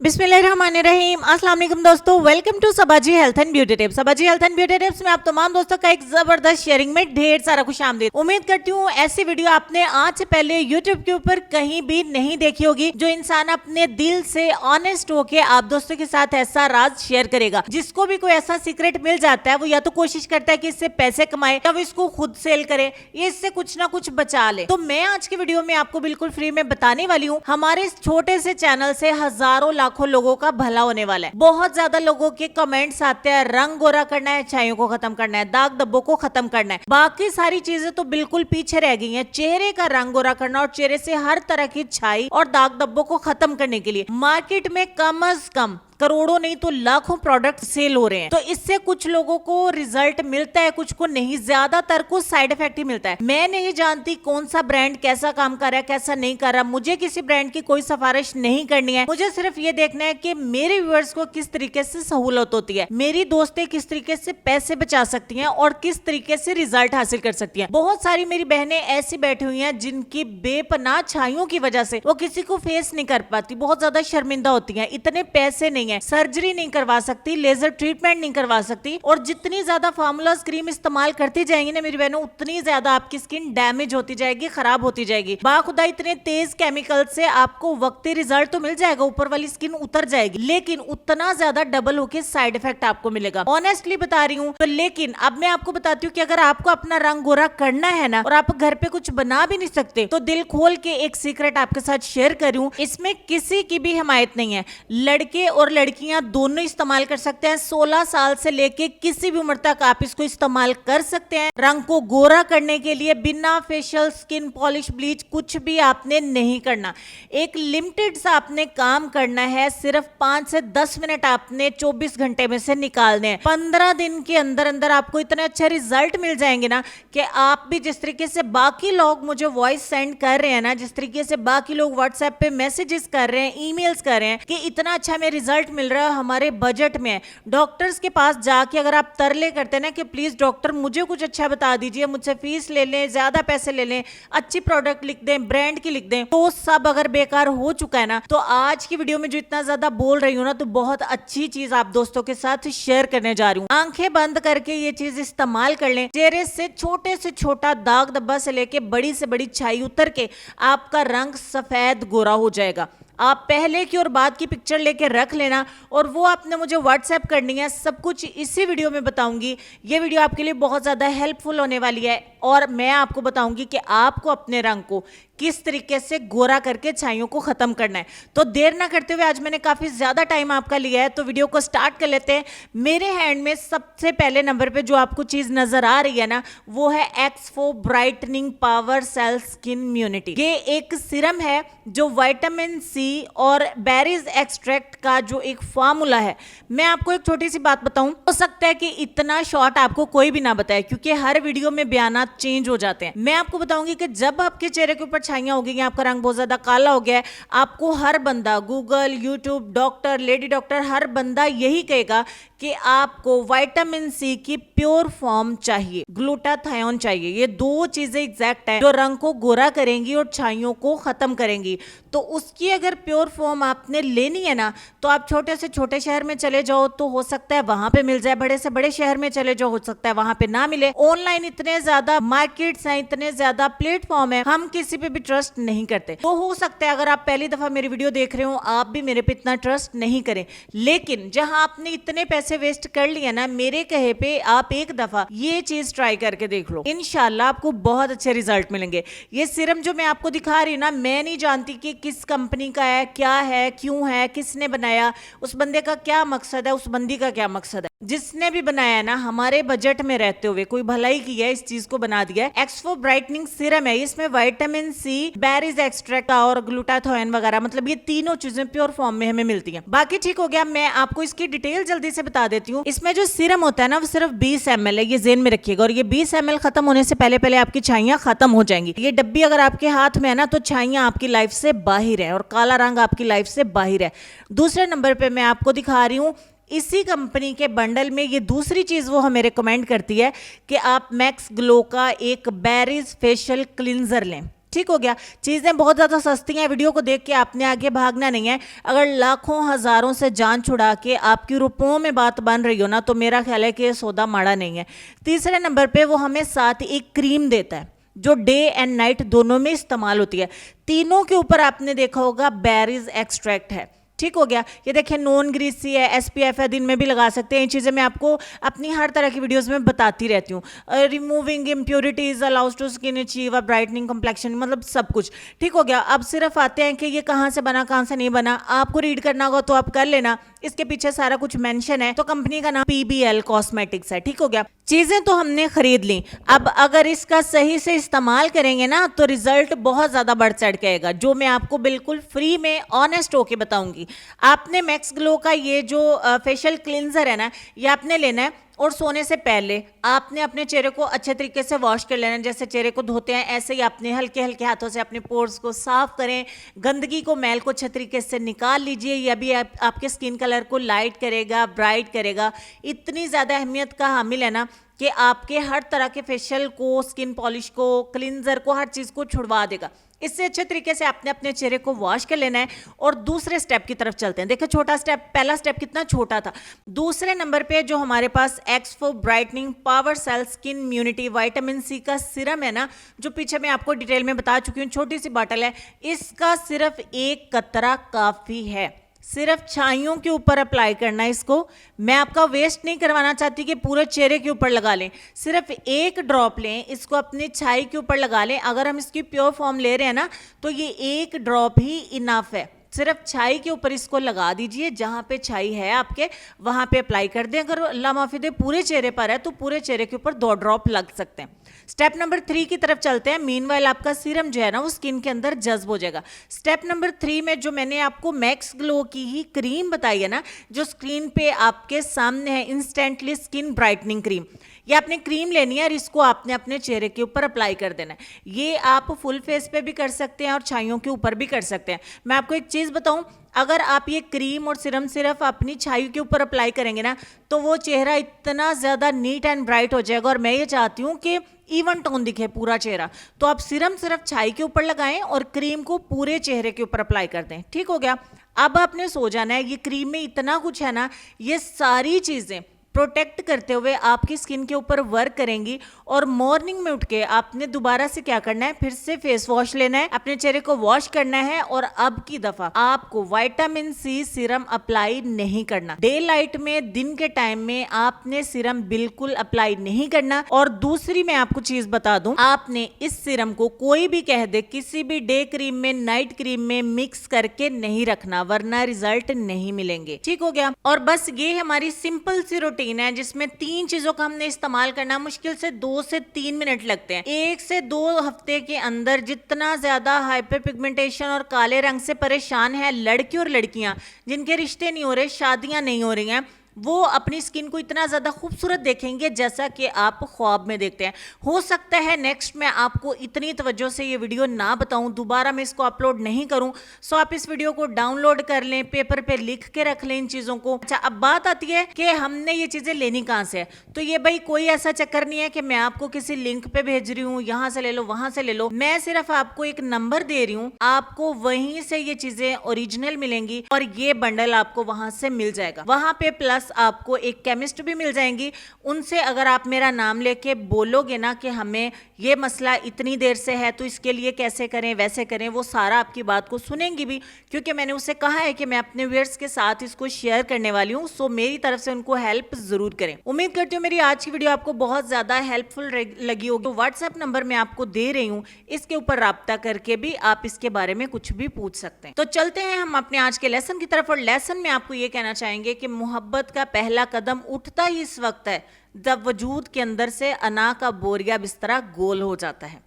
बिस्मिल्लाहिर्रहमानिर्रहीम। अस्सलाम वालेकुम दोस्तों, welcome to Sabaji health and beauty tips. Sabaji health and beauty tips में आप तमाम दोस्तों का एक जबरदस्त शेयरिंग में ढेर सारा खुशामदीद। उम्मीद करती हूँ ऐसी वीडियो आपने आज से पहले यूट्यूब के ऊपर कहीं भी नहीं देखी होगी, जो इंसान अपने दिल से ऑनेस्ट होके आप दोस्तों के साथ ऐसा राज शेयर करेगा। जिसको भी कोई ऐसा सीक्रेट मिल जाता है, वो या तो कोशिश करता है कि इससे पैसे कमाए या वो इसको खुद सेल करे, ये इससे कुछ ना कुछ बचा ले। तो मैं आज की वीडियो में आपको बिल्कुल फ्री में बताने वाली हूँ, हमारे इस छोटे से चैनल से हजारों लाखों लोगों का भला होने वाला है। बहुत ज्यादा लोगों के कमेंट्स आते हैं, रंग गोरा करना है, छाइयों को खत्म करना है, दाग धब्बों को खत्म करना है, बाकी सारी चीजें तो बिल्कुल पीछे रह गई हैं। चेहरे का रंग गोरा करना और चेहरे से हर तरह की छाई और दाग धब्बों को खत्म करने के लिए मार्केट में कम से कम करोड़ों नहीं तो लाखों प्रोडक्ट सेल हो रहे हैं। तो इससे कुछ लोगों को रिजल्ट मिलता है, कुछ को नहीं, ज्यादातर को साइड इफेक्ट ही मिलता है। मैं नहीं जानती कौन सा ब्रांड कैसा काम कर रहा है, कैसा नहीं कर रहा। मुझे किसी ब्रांड की कोई सिफारिश नहीं करनी है। मुझे सिर्फ ये देखना है कि मेरे व्यूअर्स को किस तरीके से सहूलत होती है, मेरी दोस्तें किस तरीके से पैसे बचा सकती हैं और किस तरीके से रिजल्ट हासिल कर सकती हैं। बहुत सारी मेरी बहनें ऐसी बैठी हुई हैं जिनकी बेपनाह छाइयों की वजह से वो किसी को फेस नहीं कर पाती, बहुत ज्यादा शर्मिंदा होती हैं। इतने पैसे नहीं है, सर्जरी नहीं करवा सकती, लेजर ट्रीटमेंट नहीं करवा सकती, और जितनी ज्यादा फार्मूलास क्रीम इस्तेमाल करती जाएंगी ना मेरी बहनों, उतनी ज्यादा आपकी स्किन डैमेज होती जाएगी, खराब होती जाएगी। बाखुदा इतने तेज केमिकल से आपको वक्ती रिजल्ट तो मिल जाएगा, ऊपर वाली स्किन उतर जाएगी, लेकिन उतना ज्यादा डबल होके साइड इफेक्ट आपको मिलेगा। ऑनेस्टली बता रही हूँ। तो लेकिन अब मैं आपको बताती हूँ कि अगर आपको अपना रंग गोरा करना है ना, और आप घर पे कुछ बना भी नहीं सकते, तो दिल खोल के एक सीक्रेट आपके साथ शेयर करूं। इसमें किसी की भी हिमायत नहीं है, लड़के और लड़कियां दोनों इस्तेमाल कर सकते हैं। 16 साल से लेके किसी भी उम्र तक आप इसको इस्तेमाल कर सकते हैं। रंग को गोरा करने के लिए बिना फेशियल, स्किन पॉलिश, ब्लीच कुछ भी आपने नहीं करना। एक लिमिटेड सा आपने काम करना है, सिर्फ 5 से 10 मिनट आपने 24 घंटे में से निकालने हैं। 15 दिन के अंदर अंदर आपको इतने अच्छे रिजल्ट मिल जाएंगे ना कि आप भी जिस तरीके से बाकी लोग मुझे वॉइस सेंड कर रहे हैं ना, जिस तरीके से बाकी लोग व्हाट्सएप पे मैसेजेस कर रहे हैं, ईमेल्स कर रहे हैं कि इतना अच्छा हमें रिजल्ट मिल रहा है, हमारे बजट में है। डॉक्टर्स के पास जाके अगर आप तरले करते हैं ना कि प्लीज डॉक्टर मुझे कुछ अच्छा बता दीजिए, मुझसे फीस ले लें, ज्यादा पैसे ले लें, अच्छी प्रोडक्ट लिख दें, ब्रांड की लिख दें, तो सब अगर बेकार हो चुका है ना, तो आज की वीडियो में जो इतना ज्यादा बोल रही हूँ ना, तो बहुत अच्छी चीज आप दोस्तों के साथ शेयर करने जा रही हूँ। आंखें बंद करके ये चीज इस्तेमाल कर लें। चेहरे से छोटा दाग धब्बा से लेके बड़ी से बड़ी छाई उतर के आपका रंग सफेद गोरा हो जाएगा। आप पहले की और बाद की पिक्चर लेके रख लेना, और वो आपने मुझे व्हाट्सएप करनी है। सब कुछ इसी वीडियो में बताऊंगी। ये वीडियो आपके लिए बहुत ज़्यादा हेल्पफुल होने वाली है, और मैं आपको बताऊंगी कि आपको अपने रंग को किस तरीके से गोरा करके छाइयों को खत्म करना है। तो देर ना करते हुए, आज मैंने काफ़ी ज़्यादा टाइम आपका लिया है, तो वीडियो को स्टार्ट कर लेते हैं। मेरे हैंड में सबसे पहले नंबर पे जो आपको चीज़ नज़र आ रही है ना, वो है X4 brightening power cell skin immunity. ये एक सीरम है जो विटामिन सी और बेरीज एक्सट्रैक्ट का जो एक फार्मूला है। मैं आपको एक छोटी सी बात बताऊं, हो सकता है कि इतना शॉर्ट आपको कोई भी ना बताए, क्योंकि हर वीडियो में बयान चेंज हो जाते हैं। मैं आपको बताऊंगी कि जब आपके चेहरे के ऊपर छाइयां हो गई, आपका रंग बहुत ज्यादा काला हो गया है, आपको हर बंदा, Google, YouTube, doctor, lady doctor, हर बंदा यही कहेगा कि आपको विटामिन सी की प्योर फॉर्म चाहिए, ग्लूटाथायोन चाहिए। ये दो चीजें एग्जैक्ट है जो रंग को गोरा करेंगी और छाइयों को खत्म करेंगी। तो उसकी अगर प्योर फॉर्म आपने लेनी है ना, तो आप छोटे से छोटे शहर में चले जाओ तो हो सकता है वहां पे मिल जाए, बड़े से बड़े शहर में चले जाओ हो सकता है वहां पे ना मिले। ऑनलाइन इतने ज्यादा मार्केट्स हैं, इतने ज्यादा प्लेटफॉर्म है, हम किसी पे भी ट्रस्ट नहीं करते। तो हो सकता है अगर आप पहली दफा मेरी वीडियो देख रहे हो, आप भी मेरे पे इतना ट्रस्ट नहीं करें। लेकिन जहां आपने इतने पैसे वेस्ट कर लिए ना, मेरे कहे पे आप एक दफा ये चीज ट्राई करके देख लो, इंशाल्लाह आपको बहुत अच्छे रिजल्ट मिलेंगे। ये सीरम जो मैं आपको दिखा रही हूँ ना, मैं नहीं जानती कि किस कंपनी का है, क्या है, क्यों है, किसने बनाया, उस बंदे का क्या मकसद है, उस बंदी का क्या मकसद है। जिसने भी बनाया है ना, हमारे बजट में रहते हुए कोई भलाई की है, इस चीज को बना दिया है। X4 ब्राइटनिंग सीरम है, इसमें विटामिन सी, बेरीज एक्सट्रैक्ट और ग्लूटाथायोन वगैरह, मतलब ये तीनों चीजें प्योर फॉर्म में हमें मिलती हैं। बाकी ठीक हो गया, मैं आपको इसकी डिटेल जल्दी से बता देती हूँ। इसमें जो सीरम होता है ना, वो सिर्फ 20 ml है, ये ज़हन में रखिएगा, और ये 20 ml खत्म होने से पहले पहले आपकी छाइयां खत्म हो जाएंगी। ये डब्बी अगर आपके हाथ में है ना, तो छाइयां आपकी लाइफ से बाहर है, और काला रंग आपकी लाइफ से बाहर है। दूसरे नंबर पे मैं आपको दिखा रही हूँ, इसी कंपनी के बंडल में ये दूसरी चीज वो हमें रिकमेंड करती है कि आप मैक्स ग्लो का एक बेरीज फेशियल क्लींजर लें। ठीक हो गया। चीजें बहुत ज्यादा सस्ती हैं, वीडियो को देख के आपने आगे भागना नहीं है। अगर लाखों हजारों से जान छुड़ा के आपकी रुपयों में बात बन रही हो ना, तो मेरा ख्याल है कि ये सौदा माड़ा नहीं है। तीसरे नंबर पे वो हमें साथ एक क्रीम देता है जो डे एंड नाइट दोनों में इस्तेमाल होती है। तीनों के ऊपर आपने देखा होगा बेरीज एक्सट्रैक्ट है, ठीक हो गया। ये देखिए नॉन ग्रीसी है, एसपीएफ है, दिन में भी लगा सकते हैं। ये चीज़ें मैं आपको अपनी हर तरह की वीडियोस में बताती रहती हूँ। Removing impurities allows to skin achieve a brightening complexion, मतलब सब कुछ ठीक हो गया। अब सिर्फ आते हैं कि ये कहाँ से बना कहाँ से नहीं बना, आपको रीड करना होगा तो आप कर लेना, इसके पीछे सारा कुछ मेंशन है। तो कंपनी का नाम पीबीएल कॉस्मेटिक्स है, ठीक हो गया। चीजें तो हमने खरीद ली, अब अगर इसका सही से इस्तेमाल करेंगे ना तो रिजल्ट बहुत ज्यादा बढ़ चढ़ के आएगा, जो मैं आपको बिल्कुल फ्री में ऑनेस्ट होके बताऊंगी। आपने मैक्स ग्लो का ये जो फेशियल क्लींजर है ना, ये आपने लेना है और सोने से पहले आपने अपने चेहरे को अच्छे तरीके से वॉश कर लेना। जैसे चेहरे को धोते हैं ऐसे ही आपने हल्के हल्के हाथों से अपने पोर्स को साफ करें, गंदगी को, मैल को अच्छे तरीके से निकाल लीजिए। यह भी आपके स्किन कलर को लाइट करेगा, ब्राइट करेगा। इतनी ज़्यादा अहमियत का हामिल है ना कि आपके हर तरह के फेशियल को, स्किन पॉलिश को, क्लींजर को, हर चीज़ को छुड़वा देगा। इससे अच्छे तरीके से आपने अपने चेहरे को वॉश कर लेना है और दूसरे स्टेप की तरफ चलते हैं। देखो छोटा स्टेप, पहला स्टेप कितना छोटा था। दूसरे नंबर पे जो हमारे पास Exfo brightening power cell skin immunity vitamin C का सिरम है ना, जो पीछे मैं आपको डिटेल में बता चुकी हूँ, छोटी सी बॉटल है, इसका सिर्फ एक कतरा काफी है। सिर्फ छाइयों के ऊपर अप्लाई करना है इसको। मैं आपका वेस्ट नहीं करवाना चाहती कि पूरे चेहरे के ऊपर लगा लें, सिर्फ एक ड्रॉप लें, इसको अपनी छाई के ऊपर लगा लें। अगर हम इसकी प्योर फॉर्म ले रहे हैं ना तो ये एक ड्रॉप ही इनफ है। सिर्फ छाई के ऊपर इसको लगा दीजिए, जहां पे छाई है आपके वहां पे अप्लाई कर दें। अगर अल्लाह माफी दे पूरे चेहरे पर है तो पूरे चेहरे के ऊपर 2 ड्रॉप लग सकते हैं। स्टेप नंबर 3 की तरफ चलते हैं। मीनवाइल आपका सीरम जो है ना वो स्किन के अंदर जज्ब हो जाएगा। स्टेप नंबर 3 में जो मैंने आपको मैक्स ग्लो की ही क्रीम बताई है ना, जो स्क्रीन पे आपके सामने है, इंस्टेंटली स्किन ब्राइटनिंग क्रीम, ये आपने क्रीम लेनी है और इसको आपने अपने चेहरे के ऊपर अप्लाई कर देना है। ये आप फुल फेस पे भी कर सकते हैं और छाइयों के ऊपर भी कर सकते हैं। मैं आपको एक चीज बताऊं, अगर आप ये क्रीम और सिरम सिर्फ अपनी छाई के ऊपर अप्लाई करेंगे ना तो वो चेहरा इतना ज्यादा नीट एंड ब्राइट हो जाएगा। और मैं ये चाहती हूँ कि इवन टोन दिखे पूरा चेहरा, तो आप सिरम सिर्फ छाई के ऊपर लगाएं और क्रीम को पूरे चेहरे के ऊपर अप्लाई कर दें, ठीक हो गया। अब आपने सो जाना है। ये क्रीम में इतना कुछ है ना, ये सारी चीजें प्रोटेक्ट करते हुए आपकी स्किन के ऊपर वर्क करेंगी। और मॉर्निंग में उठ के आपने दोबारा से क्या करना है, फिर से फेस वॉश लेना है, अपने चेहरे को वॉश करना है और अब की दफा आपको विटामिन सी सीरम अप्लाई नहीं करना। डे लाइट में, दिन के टाइम में आपने सीरम बिल्कुल अप्लाई नहीं करना। और दूसरी मैं आपको चीज बता दूं, आपने इस सीरम को कोई भी कह दे किसी भी डे क्रीम में, नाइट क्रीम में मिक्स करके नहीं रखना, वरना रिजल्ट नहीं मिलेंगे, ठीक हो गया। और बस ये हमारी सिंपल सी रूटीन है जिसमें 3 चीजों का हमने इस्तेमाल करना। मुश्किल से 2 से 3 मिनट लगते हैं। 1 से 2 हफ्ते के अंदर जितना ज्यादा हाइपर पिगमेंटेशन और काले रंग से परेशान है लड़के और लड़कियां जिनके रिश्ते नहीं हो रहे, शादियां नहीं हो रही हैं, वो अपनी स्किन को इतना ज़्यादा खूबसूरत देखेंगे जैसा कि आप ख्वाब में देखते हैं। हो सकता है नेक्स्ट मैं आपको इतनी तवज्जो से ये वीडियो ना बताऊं, दोबारा मैं इसको अपलोड नहीं करूं, सो आप इस वीडियो को डाउनलोड कर लें, पेपर पे लिख के रख लें इन चीज़ों को। अच्छा, अब बात आती है कि हमने ये चीज़ें लेनी कहाँ से है। तो ये भाई कोई ऐसा चक्कर नहीं है कि मैं आपको किसी लिंक पे भेज रही हूँ, यहाँ से ले लो, वहां से ले लो। मैं सिर्फ आपको एक नंबर दे रही हूँ, आपको वहीं से ये चीज़ें ओरिजिनल मिलेंगी और ये बंडल आपको वहां से मिल जाएगा। वहां पे प्लस आपको एक केमिस्ट भी मिल जाएंगी। उनसे अगर आप मेरा नाम लेके बोलोगे ना कि हमें ये मसला इतनी देर से है तो इसके लिए कैसे करें, वैसे करें, वो सारा आपकी बात को सुनेंगी भी, क्योंकि मैंने उससे कहा है कि मैं अपने व्यूअर्स के साथ इसको शेयर करने वाली हूँ। सो मेरी तरफ से उनको हेल्प जरूर करें। उम्मीद करती हूँ मेरी आज की वीडियो आपको बहुत ज्यादा हेल्पफुल लगी होगी। तो व्हाट्सएप नंबर मैं आपको दे रही हूँ, इसके ऊपर राब्ता करके भी आप इसके बारे में कुछ भी पूछ सकते हैं। तो चलते हैं हम अपने आज के लेसन की तरफ। और लेसन में आपको ये कहना चाहेंगे कि मोहब्बत का पहला कदम उठता ही इस वक्त है जब वजूद के अंदर से अना का बोरिया बिस्तरा गोल हो जाता है।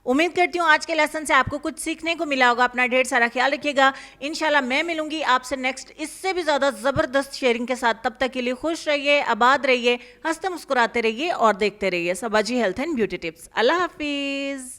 उम्मीद करती हूँ आज के लेसन से आपको कुछ सीखने को मिला होगा। अपना ढेर सारा ख्याल रखिएगा। इंशाल्लाह मैं मिलूंगी आपसे नेक्स्ट इससे भी ज्यादा जबरदस्त शेयरिंग के साथ। तब तक के लिए खुश रहिए, आबाद रहिए, हंसते मुस्कुराते रहिए और देखते रहिए Sabaji health and beauty tips. अल्लाह हाफिज।